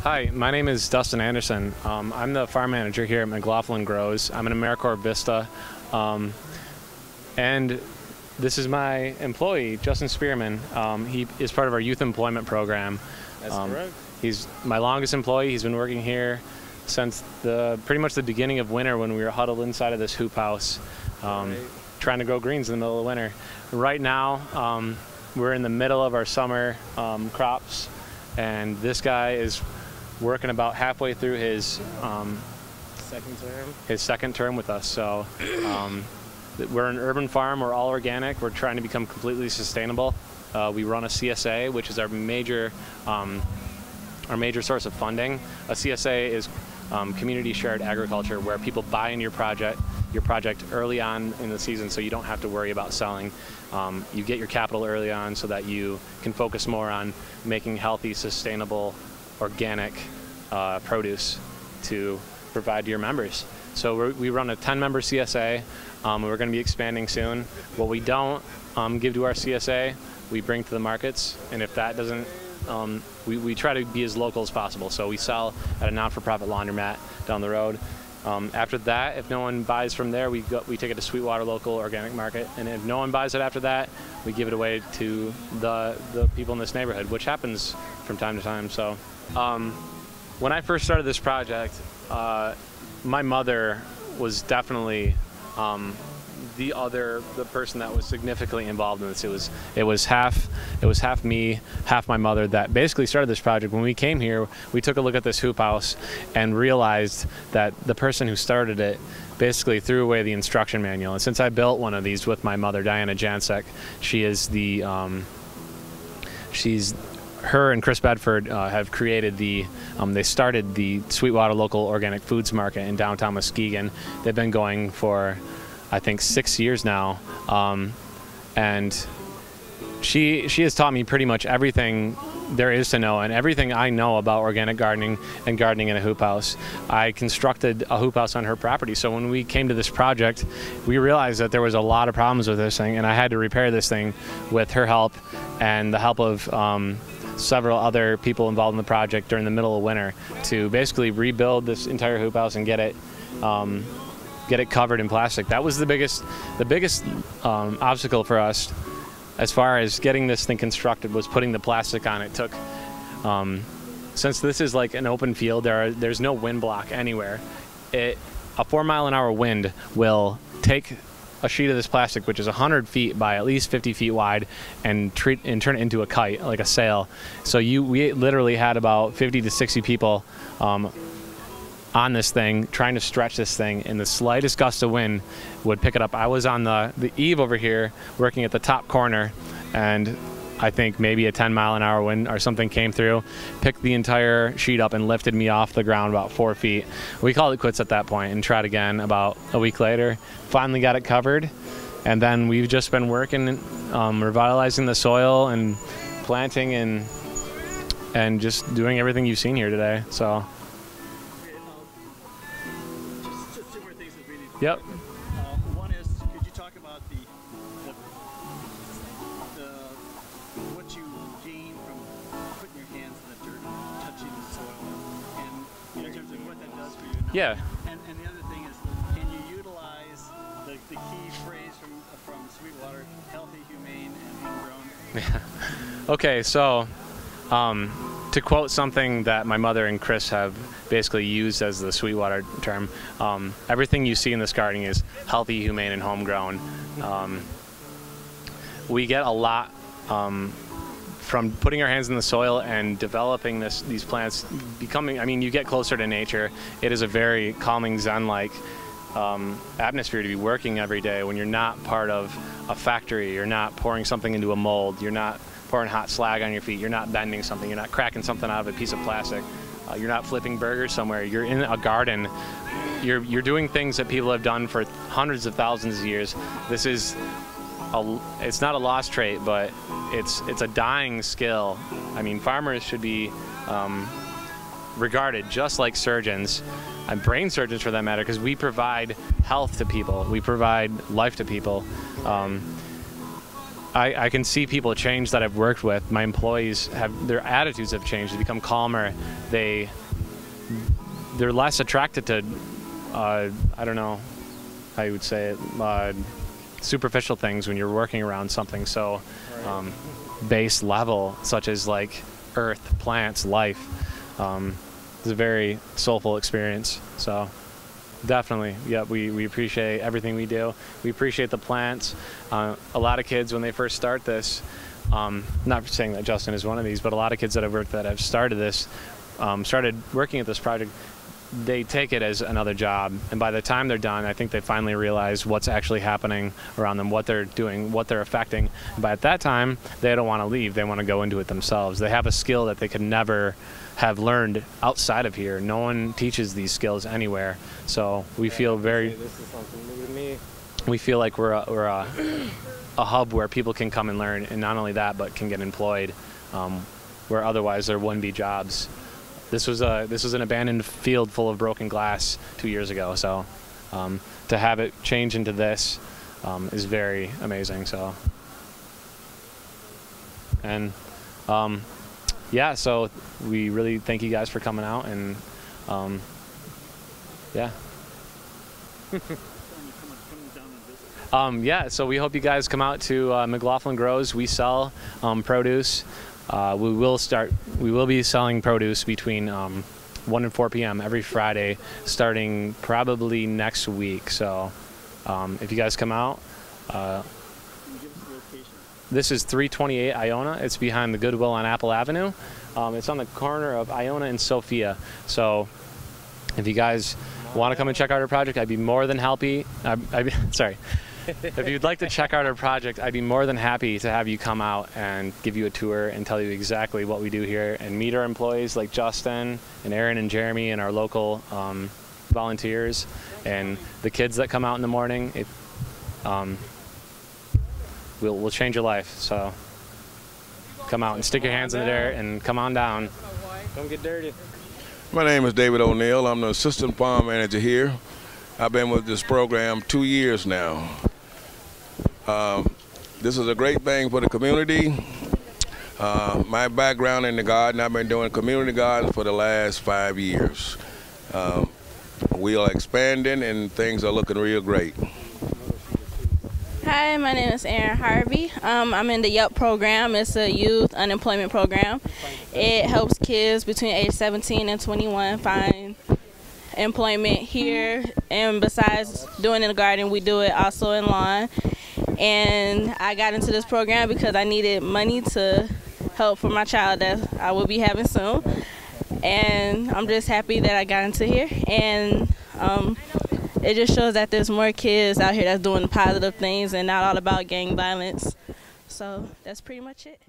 Hi, my name is Dustin Anderson. I'm the farm manager here at McLaughlin Grows. I'm an AmeriCorps Vista, and this is my employee, Justin Spearman. He is part of our youth employment program. That's correct. He's my longest employee. He's been working here since pretty much the beginning of winter when we were huddled inside of this hoop house, trying to grow greens in the middle of winter. Right now, we're in the middle of our summer crops, and this guy is working about halfway through his second term with us. So we're an urban farm. We're all organic. We're trying to become completely sustainable. We run a CSA, which is our major source of funding. A CSA is community shared agriculture, where people buy in your project early on in the season, so you don't have to worry about selling. You get your capital early on so that you can focus more on making healthy, sustainable, organic produce to provide to your members. So we run a 10-member CSA. We're going to be expanding soon. What we don't give to our CSA, we bring to the markets, and if that doesn't, we try to be as local as possible. So we sell at a not-for-profit laundromat down the road. After that, if no one buys from there, we take it to Sweetwater local organic market, and if no one buys it after that, we give it away to the people in this neighborhood, which happens from time to time. So when I first started this project, my mother was definitely the person that was significantly involved in this. It was half me, half my mother that basically started this project. When we came here, we took a look at this hoop house and realized that the person who started it basically threw away the instruction manual. And since I built one of these with my mother, Diana Jansek, her and Chris Bedford have created they started the Sweetwater Local Organic Foods Market in downtown Muskegon. They've been going for, I think, 6 years now, and she has taught me pretty much everything there is to know, and everything I know about organic gardening and gardening in a hoop house. I constructed a hoop house on her property, so when we came to this project, we realized that there was a lot of problems with this thing, and I had to repair this thing with her help and the help of several other people involved in the project during the middle of winter to basically rebuild this entire hoop house and get it covered in plastic. That was the biggest obstacle for us as far as getting this thing constructed, was putting the plastic on. It took, since this is like an open field, there's no wind block anywhere. A 4-mile-an-hour wind will take a sheet of this plastic, which is 100 feet by at least 50 feet wide, and turn it into a kite, like a sail. So we literally had about 50 to 60 people on this thing, trying to stretch this thing, and the slightest gust of wind would pick it up. I was on the eave over here working at the top corner, and I think maybe a 10-mile-an-hour wind or something came through, picked the entire sheet up and lifted me off the ground about 4 feet. We called it quits at that point and tried again about a week later. Finally got it covered, and then we've just been working, revitalizing the soil and planting and just doing everything you've seen here today. So. Just two more things that we need to Yep. One is, could you talk about what you gain from putting your hands in the dirt and touching the soil, and in terms of what that does for you? Yeah. And the other thing is, can you utilize the key phrase from Sweetwater, healthy, humane, and homegrown? Yeah. Okay, so to quote something that my mother and Chris have basically used as the Sweetwater term, everything you see in this garden is healthy, humane, and homegrown. We get a lot from putting our hands in the soil and developing these plants, you get closer to nature. It is a very calming, zen-like atmosphere to be working every day when you're not part of a factory. You're not pouring something into a mold. You're not pouring hot slag on your feet. You're not bending something. You're not cracking something out of a piece of plastic. You're not flipping burgers somewhere. You're in a garden. You're doing things that people have done for hundreds of thousands of years. This is it's not a lost trait, but it's a dying skill. I mean, farmers should be regarded just like surgeons, and brain surgeons for that matter, because we provide health to people. We provide life to people. I can see people change that I've worked with. My employees their attitudes have changed. They become calmer. They're less attracted to, I don't know how you would say it, superficial things when you're working around something so base level, such as like earth, plants, life. It's a very soulful experience. So definitely, yeah, we appreciate everything we do. We appreciate the plants. A lot of kids, when they first start this, not saying that Justin is one of these, but a lot of kids that I've worked that have started this, started working at this project, they take it as another job, and by the time they're done, I think they finally realize what's actually happening around them, what they're doing, what they're affecting. But at that time, they don't want to leave. They want to go into it themselves. They have a skill that they could never have learned outside of here. No one teaches these skills anywhere. So we feel very. This is something new to me. We feel like we're a hub where people can come and learn, and not only that, but can get employed, where otherwise there wouldn't be jobs. This was an abandoned field full of broken glass 2 years ago. So to have it change into this is very amazing. So and yeah, so we really thank you guys for coming out, and yeah. Yeah, so we hope you guys come out to McLaughlin Grows. We sell produce. We will be selling produce between 1 and 4 p.m. every Friday, starting probably next week. So if you guys come out, this is 328 Iona. It's behind the Goodwill on Apple Avenue. It's on the corner of Iona and Sophia. So if you guys want to come and check out our project, I'd be more than happy. Sorry. If you'd like to check out our project, I'd be more than happy to have you come out and give you a tour and tell you exactly what we do here, and meet our employees like Justin and Aaron and Jeremy and our local volunteers and the kids that come out in the morning. We'll change your life. So come out and stick your hands in the dirt and come on down. Don't get dirty. My name is David O'Neill. I'm the assistant farm manager here. I've been with this program 2 years now. This is a great thing for the community. My background in the garden, I've been doing community gardens for the last 5 years. We are expanding and things are looking real great. Hi, my name is Erin Harvey. I'm in the YELP program. It's a youth unemployment program. It helps kids between age 17 and 21 find employment here, and besides doing in the garden, we do it also in lawn. And I got into this program because I needed money to help for my child that I will be having soon, and I'm just happy that I got into here. And it just shows that there's more kids out here that's doing positive things and not all about gang violence. So that's pretty much it.